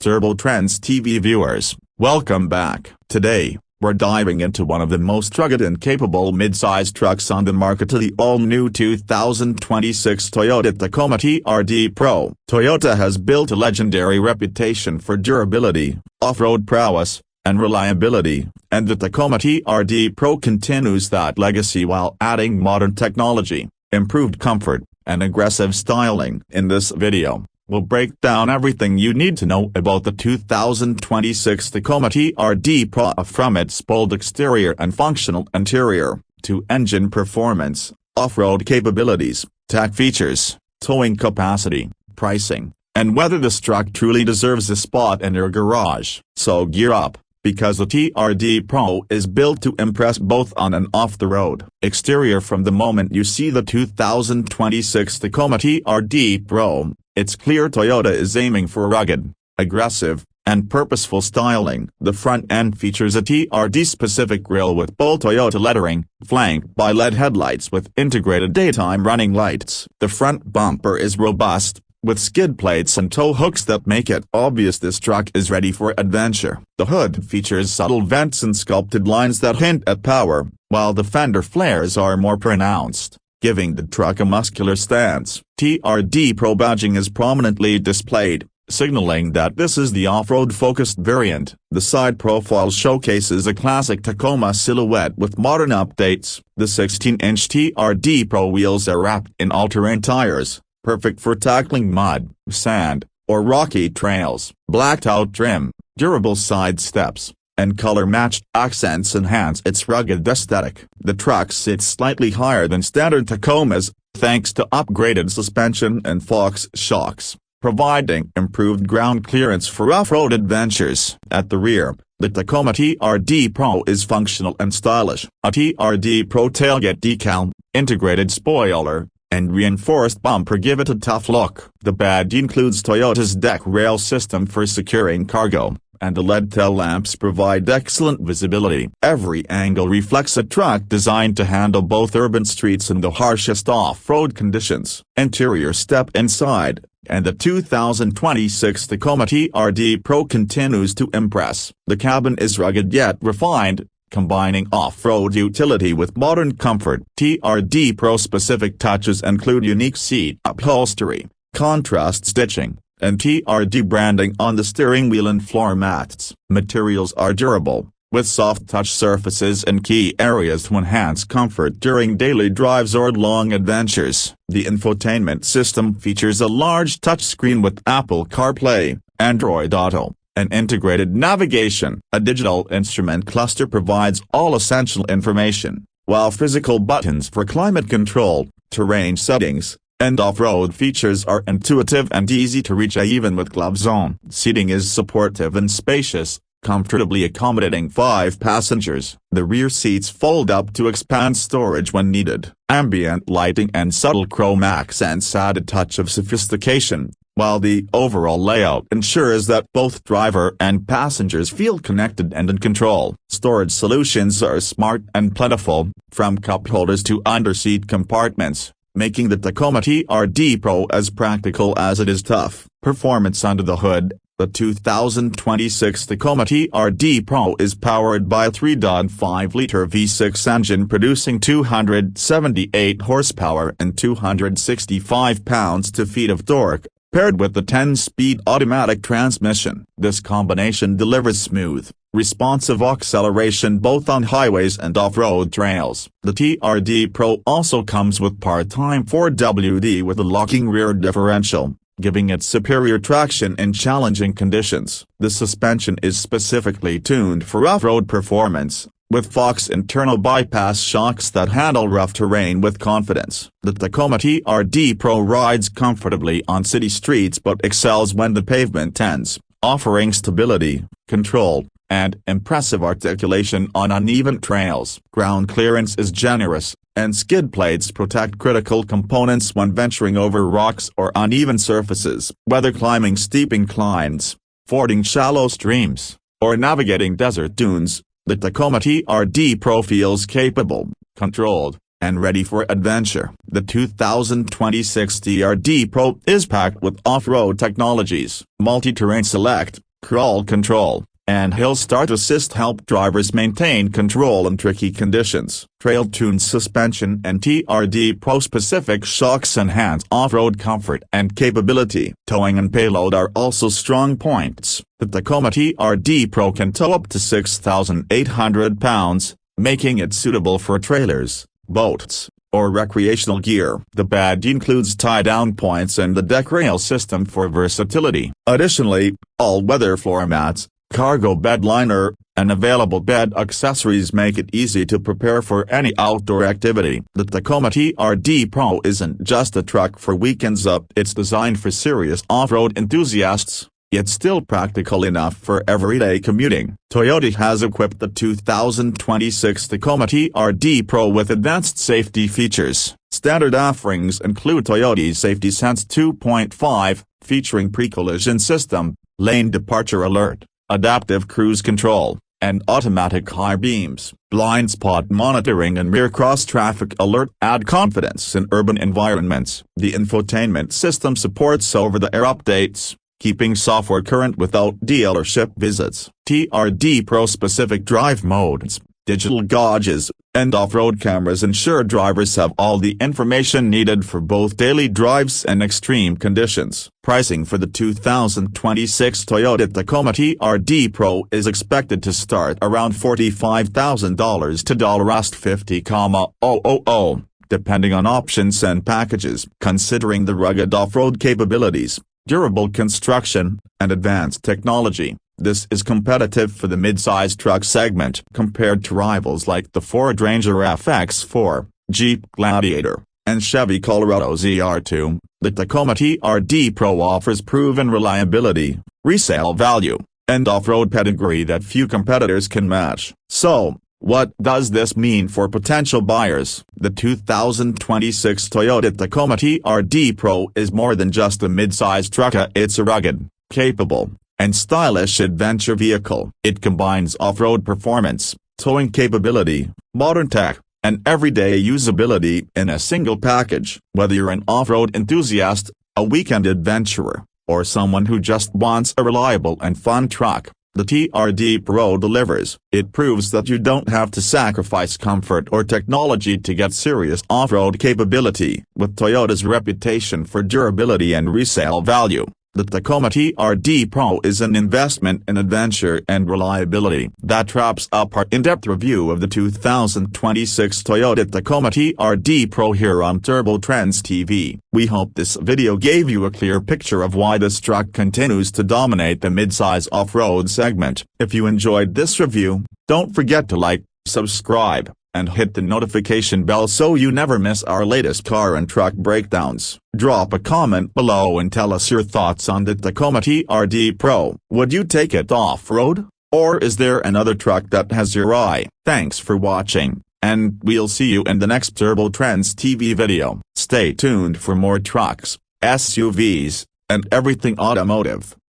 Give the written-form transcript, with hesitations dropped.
Turbo Trendz TV viewers, welcome back. Today, we're diving into one of the most rugged and capable mid-size trucks on the market, the all-new 2026 Toyota Tacoma TRD Pro. Toyota has built a legendary reputation for durability, off-road prowess, and reliability, and the Tacoma TRD Pro continues that legacy while adding modern technology, improved comfort, and aggressive styling. In this video, we'll break down everything you need to know about the 2026 Tacoma TRD Pro, from its bold exterior and functional interior, to engine performance, off-road capabilities, tech features, towing capacity, pricing, and whether this truck truly deserves a spot in your garage. So gear up, because the TRD Pro is built to impress both on and off the road. Exterior. From the moment you see the 2026 Tacoma TRD Pro, it's clear Toyota is aiming for rugged, aggressive, and purposeful styling. The front end features a TRD-specific grille with bold Toyota lettering, flanked by LED headlights with integrated daytime running lights. The front bumper is robust, with skid plates and tow hooks that make it obvious this truck is ready for adventure. The hood features subtle vents and sculpted lines that hint at power, while the fender flares are more pronounced, giving the truck a muscular stance. TRD Pro badging is prominently displayed, signaling that this is the off-road focused variant. The side profile showcases a classic Tacoma silhouette with modern updates. The 16-inch TRD Pro wheels are wrapped in all-terrain tires, perfect for tackling mud, sand, or rocky trails. Blacked-out trim, durable side steps, and color-matched accents enhance its rugged aesthetic. The truck sits slightly higher than standard Tacomas, thanks to upgraded suspension and Fox shocks, providing improved ground clearance for off-road adventures. At the rear, the Tacoma TRD Pro is functional and stylish. A TRD Pro tailgate decal, integrated spoiler, and reinforced bumper give it a tough look. The badge includes Toyota's deck rail system for securing cargo, and the LED tail lamps provide excellent visibility. Every angle reflects a truck designed to handle both urban streets and the harshest off-road conditions. Interior. Step inside, and the 2026 Tacoma TRD Pro continues to impress. The cabin is rugged yet refined, combining off-road utility with modern comfort. TRD Pro specific touches include unique seat upholstery, contrast stitching, and TRD branding on the steering wheel and floor mats. Materials are durable, with soft touch surfaces in key areas to enhance comfort during daily drives or long adventures. The infotainment system features a large touchscreen with Apple CarPlay, Android Auto, and integrated navigation. A digital instrument cluster provides all essential information, while physical buttons for climate control, terrain settings, and off-road features are intuitive and easy to reach even with gloves on. Seating is supportive and spacious, comfortably accommodating 5 passengers. The rear seats fold up to expand storage when needed. Ambient lighting and subtle chrome accents add a touch of sophistication, while the overall layout ensures that both driver and passengers feel connected and in control. Storage solutions are smart and plentiful, from cup holders to underseat compartments, making the Tacoma TRD Pro as practical as it is tough. Performance. Under the hood, the 2026 Tacoma TRD Pro is powered by a 3.5-liter V6 engine producing 278 horsepower and 265 pounds-feet of torque, paired with the 10-speed automatic transmission. This combination delivers smooth, responsive acceleration both on highways and off-road trails. The TRD Pro also comes with part-time 4WD with a locking rear differential, giving it superior traction in challenging conditions. The suspension is specifically tuned for off-road performance, with Fox internal bypass shocks that handle rough terrain with confidence. The Tacoma TRD Pro rides comfortably on city streets but excels when the pavement ends, offering stability, control, and impressive articulation on uneven trails. Ground clearance is generous, and skid plates protect critical components when venturing over rocks or uneven surfaces. Whether climbing steep inclines, fording shallow streams, or navigating desert dunes, the Tacoma TRD Pro feels capable, controlled, and ready for adventure. The 2026 TRD Pro is packed with off-road technologies. Multi-Terrain Select, crawl control, and hill start assist help drivers maintain control in tricky conditions. Trail-tuned suspension and TRD Pro specific shocks enhance off-road comfort and capability. Towing and payload are also strong points. The Tacoma TRD Pro can tow up to 6,800 pounds, making it suitable for trailers, boats, or recreational gear. The badge includes tie-down points and the deck rail system for versatility. Additionally, all-weather floor mats, cargo bed liner, and available bed accessories make it easy to prepare for any outdoor activity. The Tacoma TRD Pro isn't just a truck for weekends it's designed for serious off-road enthusiasts, yet still practical enough for everyday commuting. Toyota has equipped the 2026 Tacoma TRD Pro with advanced safety features. Standard offerings include Toyota's Safety Sense 2.5, featuring pre-collision system, lane departure alert, adaptive cruise control, and automatic high beams. Blind spot monitoring and rear cross-traffic alert add confidence in urban environments. The infotainment system supports over-the-air updates, keeping software current without dealership visits. TRD Pro specific drive modes, digital gauges, and off-road cameras ensure drivers have all the information needed for both daily drives and extreme conditions. Pricing for the 2026 Toyota Tacoma TRD Pro is expected to start around $45,000 to $50,000, depending on options and packages. Considering the rugged off-road capabilities, durable construction, and advanced technology, this is competitive for the mid-size truck segment. Compared to rivals like the Ford Ranger FX4, Jeep Gladiator, and Chevy Colorado ZR2, the Tacoma TRD Pro offers proven reliability, resale value, and off-road pedigree that few competitors can match. So, what does this mean for potential buyers? The 2026 Toyota Tacoma TRD Pro is more than just a mid-size truck. It's a rugged, capable, and stylish adventure vehicle. It combines off-road performance, towing capability, modern tech, and everyday usability in a single package. Whether you're an off-road enthusiast, a weekend adventurer, or someone who just wants a reliable and fun truck, the TRD Pro delivers. It proves that you don't have to sacrifice comfort or technology to get serious off-road capability. With Toyota's reputation for durability and resale value, the Tacoma TRD Pro is an investment in adventure and reliability. That wraps up our in-depth review of the 2026 Toyota Tacoma TRD Pro here on Trendz TV. We hope this video gave you a clear picture of why this truck continues to dominate the midsize off-road segment. If you enjoyed this review, don't forget to like, subscribe, and hit the notification bell so you never miss our latest car and truck breakdowns. Drop a comment below and tell us your thoughts on the Tacoma TRD Pro. Would you take it off-road? Or is there another truck that has your eye? Thanks for watching, and we'll see you in the next Trendz TV video. Stay tuned for more trucks, SUVs, and everything automotive.